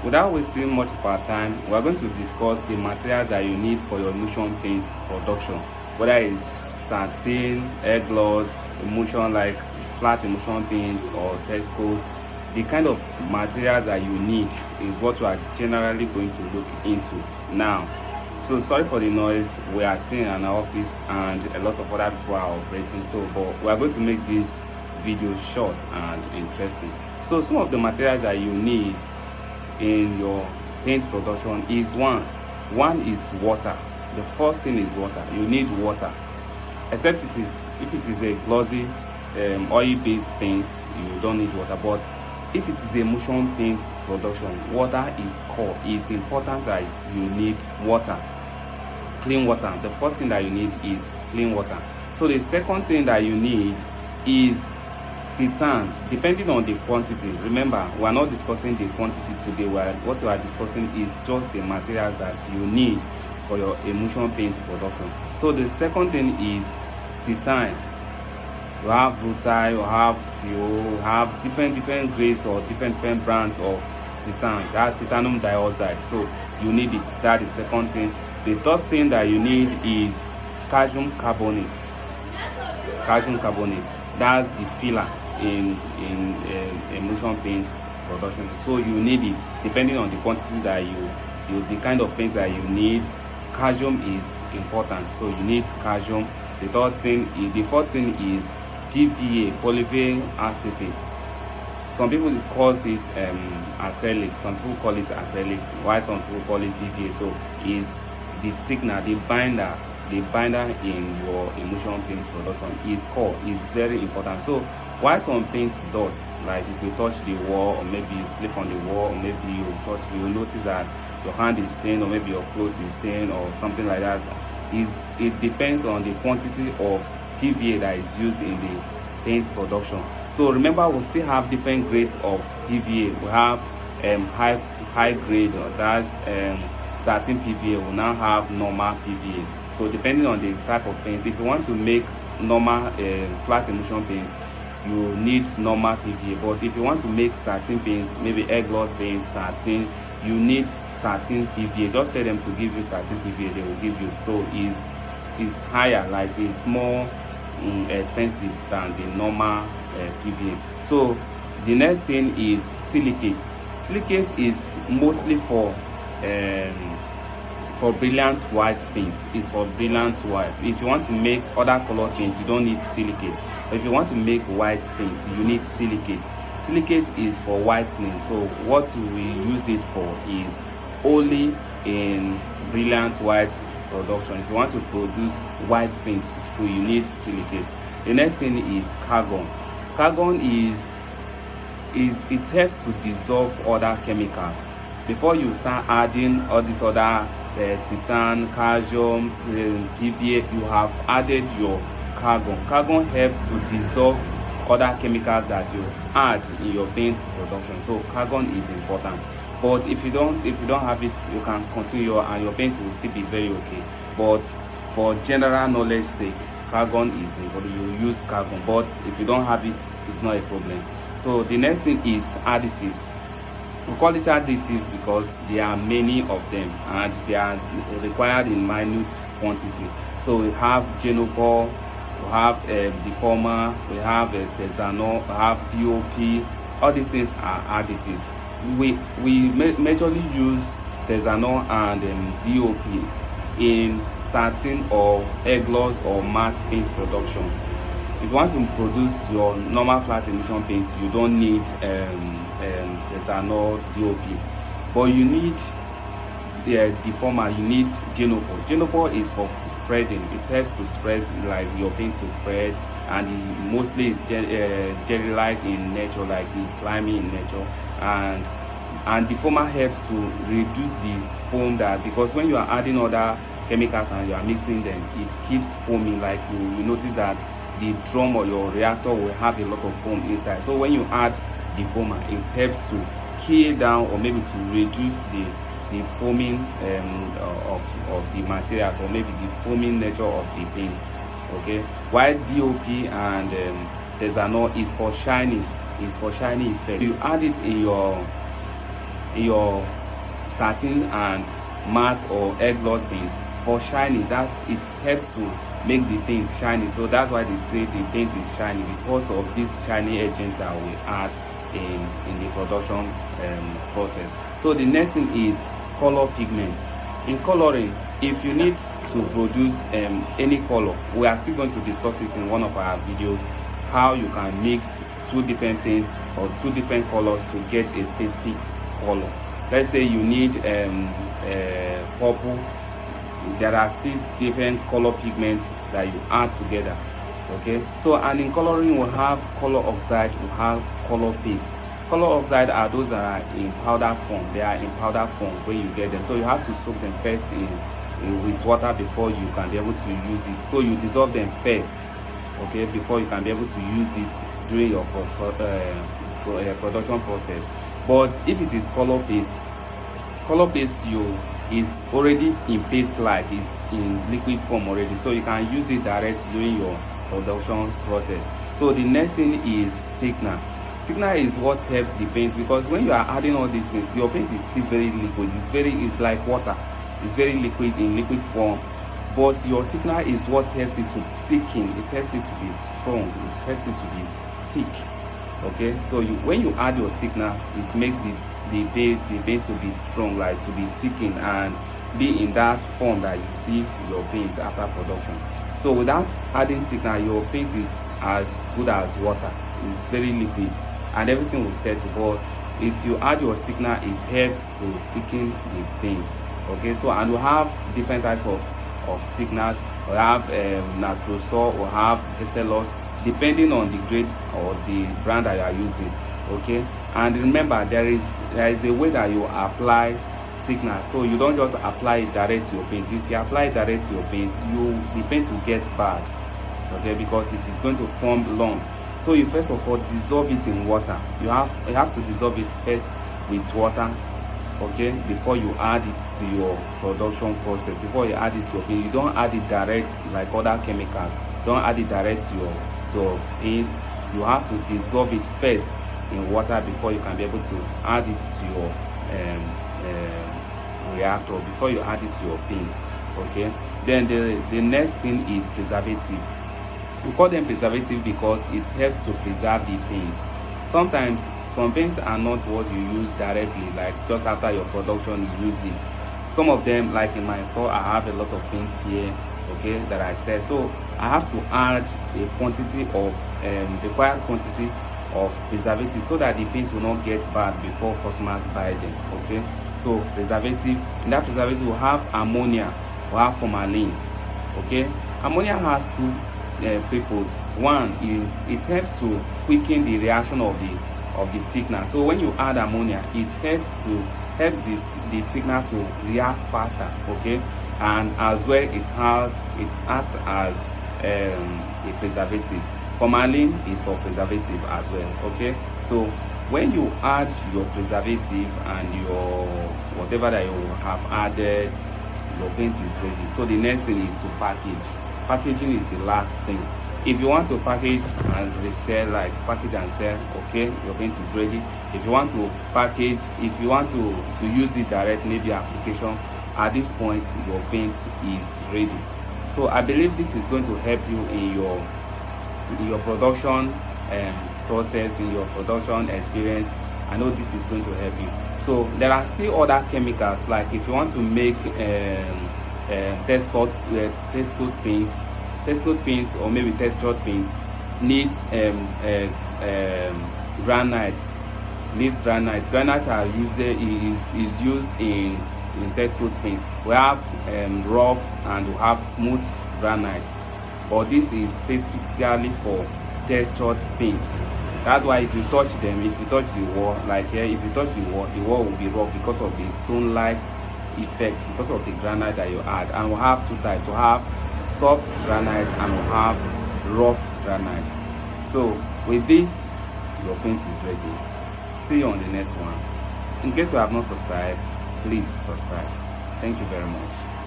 without wasting much of our time, we are going to discuss the materials that you need for your emulsion paint production, whether it's satin, air gloss, emulsion like flat emulsion paint or test coat. The kind of materials that you need is what we are generally going to look into now. So sorry for the noise, we are sitting in an office and a lot of other people are operating, so but we are going to make this video short and interesting. So some of the materials that you need in your paint production is one is water. The first thing is water. You need water, except if it is a glossy oil based paint, you don't need water. But if it is a emulsion paint production, water is core. It's important that you need water, clean water. The first thing that you need is clean water. So the second thing that you need is titan, depending on the quantity. Remember, we are not discussing the quantity today. What we are discussing is just the material that you need for your emulsion paint production. So the second thing is titan. You have rutile, you have TO, you have different grades or different brands of titan. That's titanium dioxide. So you need it. That is the second thing. The third thing that you need is calcium carbonate. Calcium carbonate. That's the filler in emulsion paint production. So you need it depending on the quantity that you the kind of paint that you need. Calcium is important, so you need calcium. The fourth thing is PVA, polyvinyl acetate. Some people call it acrylic, some people call it acrylic, while some people call it PVA. So is the thickener, the binder in your emulsion paint production is core, is very important. So why some paint dust, like if you touch the wall, or maybe you slip on the wall, or maybe you notice that your hand is stained, or maybe your clothes is stained, or something like that, it depends on the quantity of PVA that is used in the paint production. So remember, we still have different grades of PVA. We have high grade, that's satin PVA. We now have normal PVA. So depending on the type of paint, if you want to make normal flat emulsion paint, you need normal PVA. But if you want to make satin paints, maybe air gloss paint, satin, you need satin PVA. Just tell them to give you satin PVA, they will give you. So it's higher, like it's more expensive than the normal PVA. So the next thing is silicate. Silicate is mostly for brilliant white paints. It's for brilliant white. If you want to make other color paints, you don't need silicate. But if you want to make white paint, you need silicate. Silicate is for whitening. So what we use it for is only in brilliant white production. If you want to produce white paint, so you need silicate. The next thing is Calgon. Calgon is it helps to dissolve other chemicals. Before you start adding all these other titan, calcium, PVA, you have added your Calgon. Calgon helps to dissolve other chemicals that you add in your paint production. So Calgon is important. But if you don't have it, you can continue and your paint will still be very okay. But for general knowledge sake, Calgon is important. You use Calgon. But if you don't have it, it's not a problem. So the next thing is additives. We call it additive because there are many of them and they are required in minute quantity. So we have Genopor, we have deformer, we have Tesano, we have DOP. All these things are additives. We majorly use Tesano and DOP in satin or air gloss or matte paint production. If you want to produce your normal flat emulsion paints, you don't need Tesano, DOP, but you need the deformer. You need Genopor. Genopor is for spreading. It helps to spread, like your paint to spread, and it mostly is jelly-like in nature, like it's slimy in nature, and deformer helps to reduce the foam, that because when you are adding other chemicals and you are mixing them, it keeps foaming. Like you notice that the drum or your reactor will have a lot of foam inside. So when you add deformer, it helps to kill down or maybe to reduce the foaming of the materials, or maybe the foaming nature of the paints. Okay, while DOP and Tesano is for shiny, effect. You add it in your satin and matte or air gloss paints for shiny. That's it helps to make the paint shiny. So that's why they say the paint is shiny, because of this shiny agent that we add in the production process. So the next thing is color pigments. In coloring, if you need to produce any color, we are still going to discuss it in one of our videos, how you can mix two different paints or two different colors to get a specific color. Let's say you need purple. There are still different color pigments that you add together. Okay, so and in coloring we have color oxide, we have color paste. Color oxide are those that are in powder form. They are in powder form when you get them, so you have to soak them first in with water before you can be able to use it. So you dissolve them first, okay, before you can be able to use it during your production process. But if it is color paste you is already in paste, like it's in liquid form already, so you can use it direct during your production process. So the next thing is thickener. Thickener is what helps the paint, because when you are adding all these things, your paint is still very liquid. It's like water. It's very liquid in liquid form, but your thickener is what helps it to thicken. It helps it to be strong. It helps it to be thick. Okay, so when you add your thickener, it makes the paint to be strong, like to be thickened and be in that form that you see your paint after production. So without adding thickener, your paint is as good as water. It's very liquid and everything will settle. But if you add your thickener, it helps to thicken the paint. Okay, so and we have different types of thickeners. We have Natrosol, we have Esselos, depending on the grade or the brand that you are using. Okay, and remember there is a way that you apply thickener. So you don't just apply it direct to your paint. If you apply it direct to your paint, the paint will get bad, okay, because it is going to form lumps. So you first of all dissolve it in water. You have to dissolve it first with water, okay, before you add it to your production process. Before you add it to your paint, you don't add it direct like other chemicals. Don't add it direct to your paint. You have to dissolve it first in water before you can be able to add it to your reactor, before you add it to your paint. Okay, then the next thing is preservative. We call them preservative because it helps to preserve the paints. Sometimes some paints are not what you use directly, like just after your production you use it. Some of them, like in my store, I have a lot of paints here, okay, that I sell. So I have to add a quantity of required quantity of preservative so that the paint will not get bad before customers buy them. Okay, so preservative. In that preservative we have ammonia, we have formalin. Okay, ammonia has two purpose. One is it helps to quicken the reaction of the thickener. So when you add ammonia, it helps the thickener to react faster. Okay, and as well it acts as a preservative. Formalin is for preservative as well. Okay, so when you add your preservative and your whatever that you have added, your paint is ready. So the next thing is to package. Packaging is the last thing. If you want to package and resell, like package and sell, okay, your paint is ready. If you want to package, if you want to use it direct, maybe application, at this point your paint is ready. So I believe this is going to help you in your production process, in your production experience. I know this is going to help you. So there are still other chemicals, like if you want to make test coat paints or maybe textured paints, needs granite. Granites are is used in test coat paints. We have rough and we have smooth granite, but this is specifically for textured paints. That's why if you touch them, if you touch the wall, like here, if you touch the wall will be rough because of the stone-like effect, because of the granite that you add. And we have two types. We have soft granite and we have rough granite. So with this, your paint is ready. See you on the next one. In case you have not subscribed, please subscribe. Thank you very much.